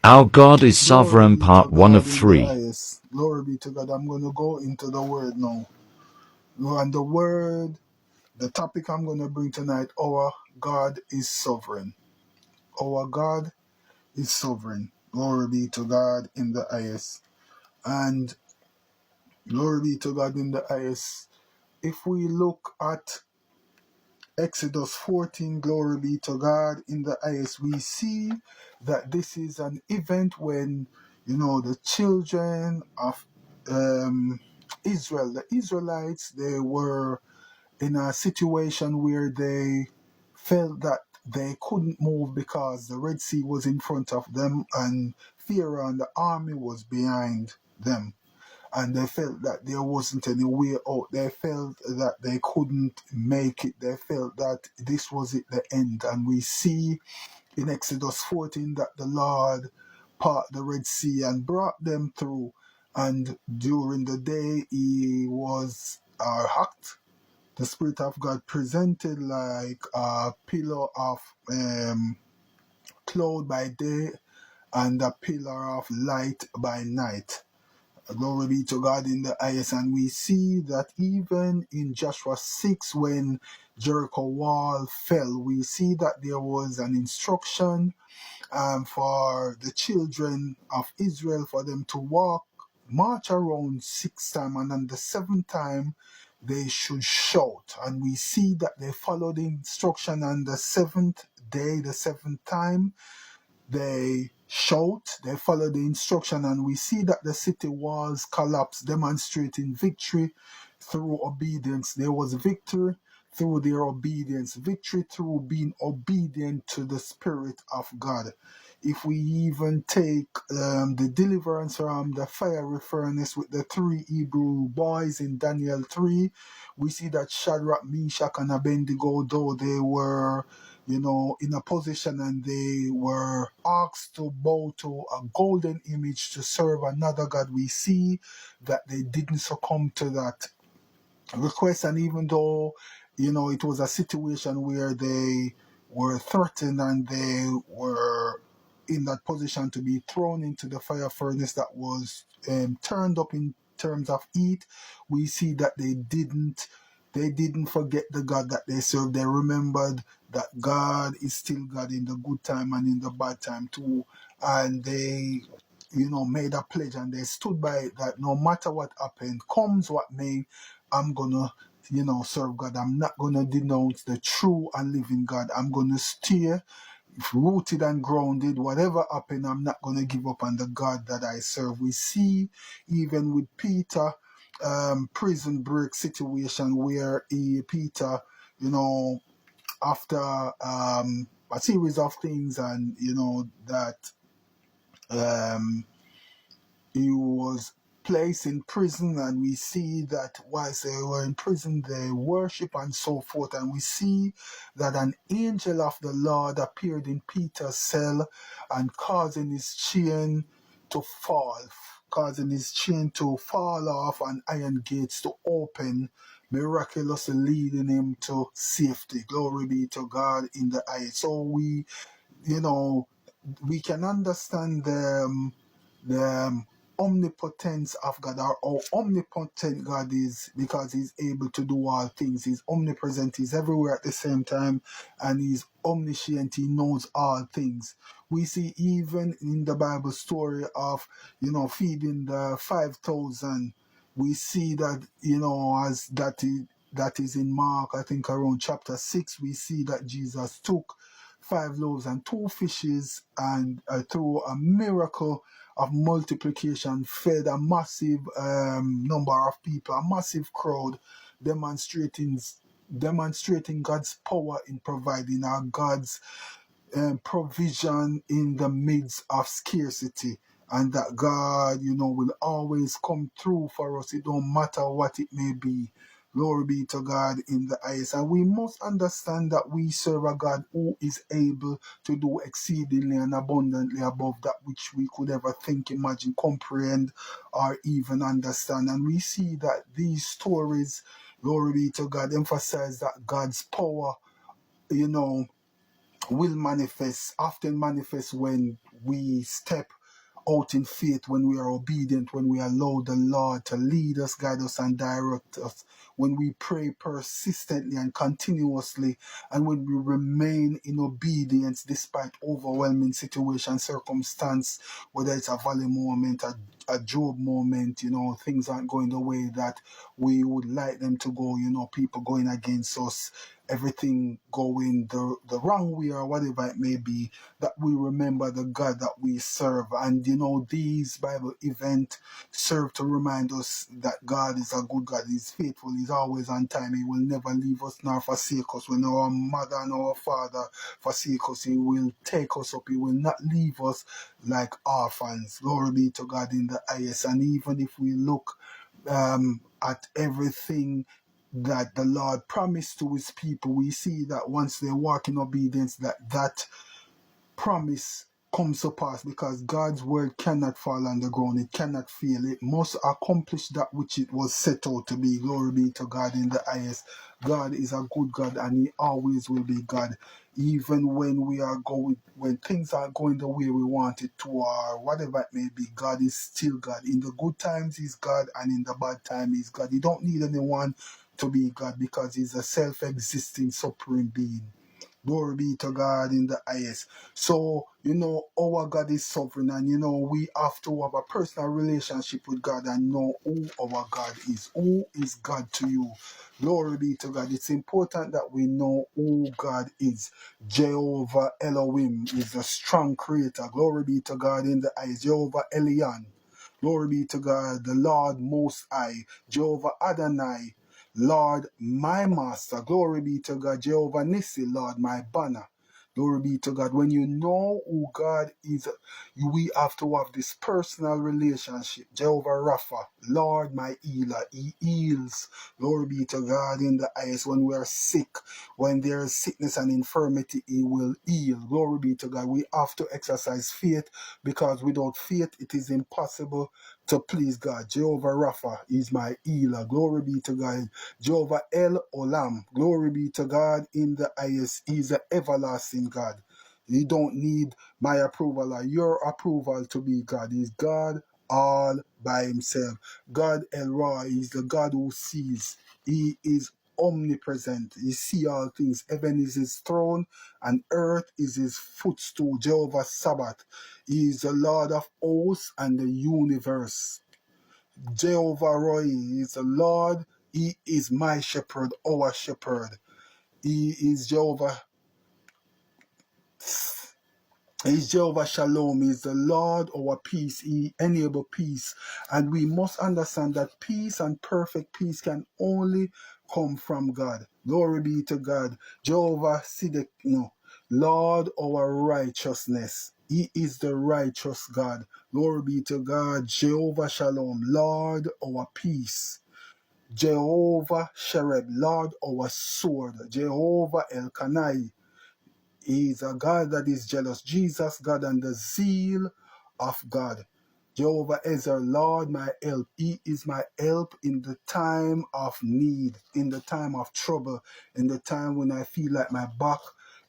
Our God is Sovereign, Glory be Part to 1 of God in the 3. highest. Glory be to God. I'm going to go into the word now. And the word, the topic I'm going to bring tonight, our God is sovereign. Our God is sovereign. Glory be to God in the highest. And glory be to God in the highest. If we look at Exodus 14, glory be to God in the highest, we see that this is an event when, the children of Israel, the Israelites, they were in a situation where they felt that they couldn't move because the Red Sea was in front of them and Pharaoh and the army was behind them, and they felt that there wasn't any way out. They felt that they couldn't make it. They felt that this was it, the end. And we see in Exodus 14 that the Lord parted the Red Sea and brought them through. And during the day, he was hacked. The Spirit of God presented like a pillar of cloud by day and a pillar of light by night. Glory be to God in the highest. And we see that even in Joshua 6, when Jericho wall fell, we see that there was an instruction for the children of Israel for them to march around 6 times, and on the 7th time they should shout. And we see that they followed the instruction on the 7th day, the 7th time they shout, they follow the instruction, and we see that the city walls collapse, demonstrating victory through obedience. There was victory through their obedience, victory through being obedient to the Spirit of God. If we even take the deliverance from the fiery furnace with the 3 Hebrew boys in Daniel 3, we see that Shadrach, Meshach, and Abednego, though they were in a position and they were asked to bow to a golden image to serve another God, we see that they didn't succumb to that request. And even though, it was a situation where they were threatened and they were in that position to be thrown into the fire furnace that was turned up in terms of heat, we see that they didn't forget the God that they served. They remembered that God is still God in the good time and in the bad time too. And they, made a pledge and they stood by it, that no matter what happened, comes what may, I'm gonna, serve God. I'm not gonna denounce the true and living God. I'm gonna stay rooted and grounded. Whatever happened, I'm not gonna give up on the God that I serve. We see even with Peter, prison break situation where Peter, after a series of things, and that um he was placed in prison, and we see that whilst they were in prison they worship and so forth, and we see that an angel of the Lord appeared in Peter's cell and causing his chain to fall off and iron gates to open, miraculously leading him to safety. Glory be to God in the highest. So you know we can understand the omnipotence of God, or how omnipotent God is, because he's able to do all things. He's omnipresent, he's everywhere at the same time, and he's omniscient, he knows all things. We see even in the Bible story of, feeding the 5,000, we see that, as that is in Mark, I think around chapter 6, we see that Jesus took 5 loaves and 2 fishes, and through a miracle of multiplication fed a massive number of people, a massive crowd, demonstrating God's power in providing, our God's provision in the midst of scarcity, and that God, will always come through for us. It don't matter what it may be. Glory be to God in the highest. And we must understand that we serve a God who is able to do exceedingly and abundantly above that which we could ever think, imagine, comprehend, or even understand. And we see that these stories, glory be to God, emphasize that God's power, you know, will often manifest when we step out in faith, when we are obedient, when we allow the Lord to lead us, guide us, and direct us, when we pray persistently and continuously, and when we remain in obedience despite overwhelming situation, circumstance, whether it's a valley moment, a Job moment, things aren't going the way that we would like them to go, people going against us, everything going the wrong way or whatever it may be, that we remember the God that we serve. And these Bible events serve to remind us that God is a good God. He's faithful. He's always on time. He will never leave us nor forsake us. When our mother and our father forsake us, He will take us up. He will not leave us like orphans. Glory be to God in the highest. And even if we look at everything that the Lord promised to His people, we see that once they walk in obedience, that promise comes to pass, because God's word cannot fall on the ground. It cannot fail. It must accomplish that which it was set out to be. Glory be to God in the highest. God is a good God, and He always will be God. Even when things are going the way we want it to, or whatever it may be, God is still God. In the good times He's God, and in the bad time He's God. He don't need anyone to be God, because He's a self-existing supreme being. Glory be to God in the highest. So, our God is sovereign, and we have to have a personal relationship with God and know who our God is. Who is God to you? Glory be to God. It's important that we know who God is. Jehovah Elohim is a strong creator. Glory be to God in the highest. Jehovah Elion. Glory be to God, the Lord Most High. Jehovah Adonai. Lord, my master. Glory be to God. Jehovah Nissi, Lord, my banner. Glory be to God. When you know who God is, we have to have this personal relationship. Jehovah Rapha, Lord, my healer. He heals. Glory be to God in the highest. When we are sick, when there is sickness and infirmity, He will heal. Glory be to God. We have to exercise faith, because without faith, it is impossible to please God. Jehovah Rapha is my healer. Glory be to God. Jehovah El Olam. Glory be to God in the highest. He's an everlasting God. He don't need my approval or your approval to be God. He's God all by Himself. God El Roi is the God who sees. He is omnipresent. He sees all things. Heaven is His throne and earth is His footstool. Jehovah Sabbath. He is the Lord of hosts and the universe. Jehovah Roy is the Lord. He is my shepherd, our shepherd. He is Jehovah. He's Jehovah Shalom. He's the Lord, our peace. He enables peace. And we must understand that peace and perfect peace can only come from God. Glory be to God. Jehovah Siddiqui, Lord, our righteousness. He is the righteous God. Glory be to God. Jehovah Shalom, Lord, our peace. Jehovah Shereb, Lord, our sword. Jehovah Elkanai, He is a God that is jealous. Jesus, God, and the zeal of God. Jehovah Ezer, Lord, my help. He is my help in the time of need, in the time of trouble, in the time when I feel like my back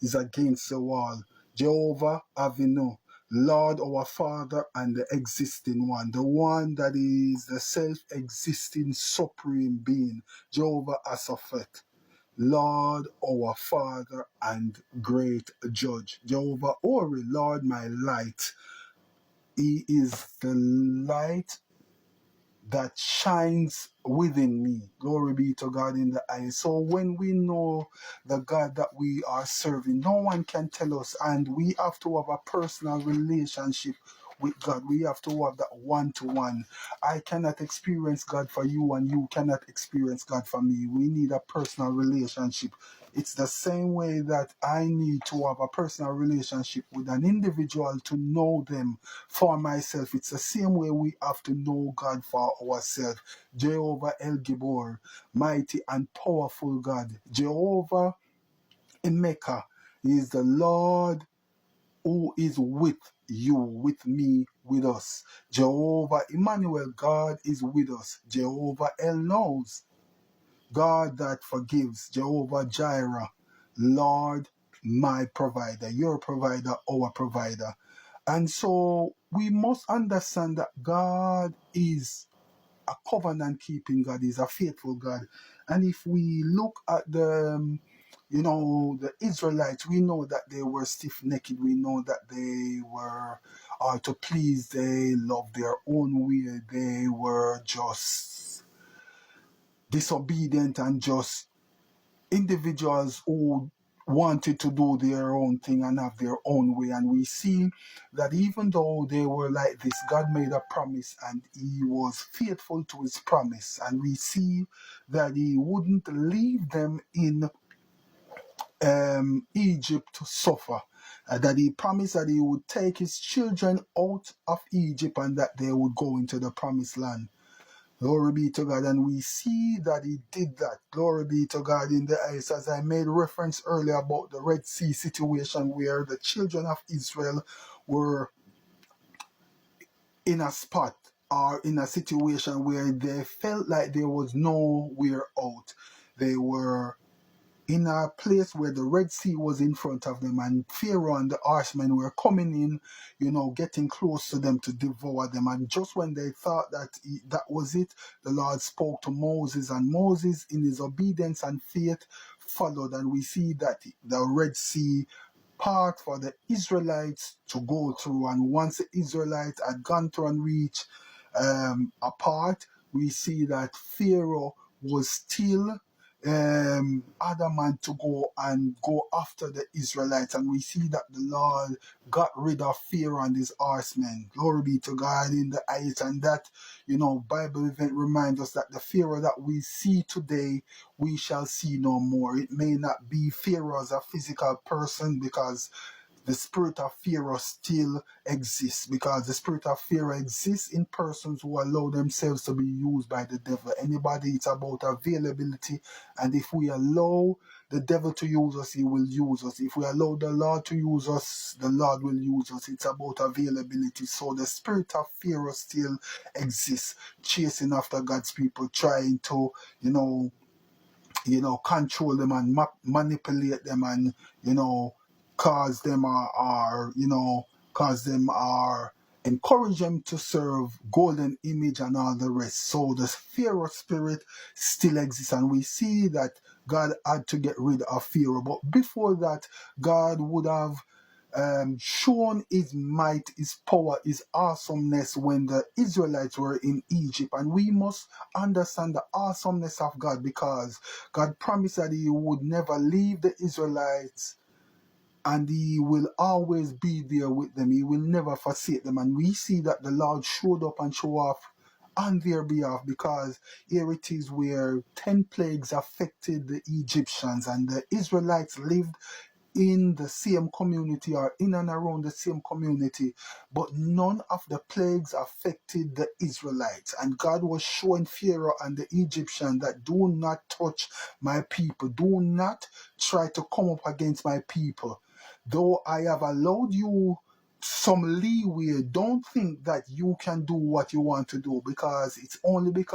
is against the wall. Jehovah Avinu, Lord, our Father, and the existing one, the one that is the self-existing supreme being. Jehovah Asaphat, Lord, our Father and great Judge. Jehovah Ori, Lord, my light. He is the light that shines within me. Glory be to God in the eyes. So when we know the God that we are serving, no one can tell us, and we have to have a personal relationship with God. We have to have that one-to-one. I cannot experience God for you, and you cannot experience God for me. We need a personal relationship. It's the same way that I need to have a personal relationship with an individual to know them for myself. It's the same way we have to know God for ourselves. Jehovah El Gibor, mighty and powerful God. Jehovah Emeka is the Lord who is with you, with me, with us. Jehovah Emmanuel, God is with us. Jehovah El knows, God that forgives. Jehovah Jireh, Lord, my provider, your provider, our provider. And so we must understand that God is a covenant keeping God, is a faithful God. And if we look at the Israelites, we know that they were stiff necked. We know that they were to please, they loved their own way. They were just disobedient and just individuals who wanted to do their own thing and have their own way. And we see that even though they were like this, God made a promise and he was faithful to his promise. And we see that he wouldn't leave them in Egypt to suffer. That he promised that he would take his children out of Egypt and that they would go into the promised land. Glory be to God. And we see that he did that. Glory be to God in the eyes. As I made reference earlier about the Red Sea situation where the children of Israel were in a spot or in a situation where they felt like there was nowhere out. They were in a place where the Red Sea was in front of them, and Pharaoh and the horsemen were coming in, getting close to them to devour them. And just when they thought that that was it, the Lord spoke to Moses, and Moses, in his obedience and faith, followed. And we see that the Red Sea part for the Israelites to go through. And once the Israelites had gone through and reached a part, we see that Pharaoh was still adamant to go after the Israelites, and we see that the Lord got rid of Pharaoh and his horsemen. Glory be to God in the heights. And that Bible event reminds us that the Pharaoh that we see today, we shall see no more. It may not be Pharaoh as a physical person, because the spirit of Pharaoh still exists, because the spirit of Pharaoh exists in persons who allow themselves to be used by the devil. Anybody, it's about availability. And if we allow the devil to use us, he will use us. If we allow the Lord to use us, the Lord will use us. It's about availability. So the spirit of Pharaoh still exists, chasing after God's people, trying to, control them and manipulate them, and cause them or encourage them to serve golden image and all the rest. So the Pharaoh spirit still exists, and we see that God had to get rid of Pharaoh. But before that, God would have shown his might, his power, his awesomeness when the Israelites were in Egypt. And we must understand the awesomeness of God, because God promised that he would never leave the Israelites, and he will always be there with them. He will never forsake them. And we see that the Lord showed up and showed off on their behalf, because here it is where 10 plagues affected the Egyptians, and the Israelites lived in the same community or in and around the same community, but none of the plagues affected the Israelites. And God was showing Pharaoh and the Egyptian that do not touch my people, do not try to come up against my people. Though I have allowed you some leeway, don't think that you can do what you want to do, because it's only because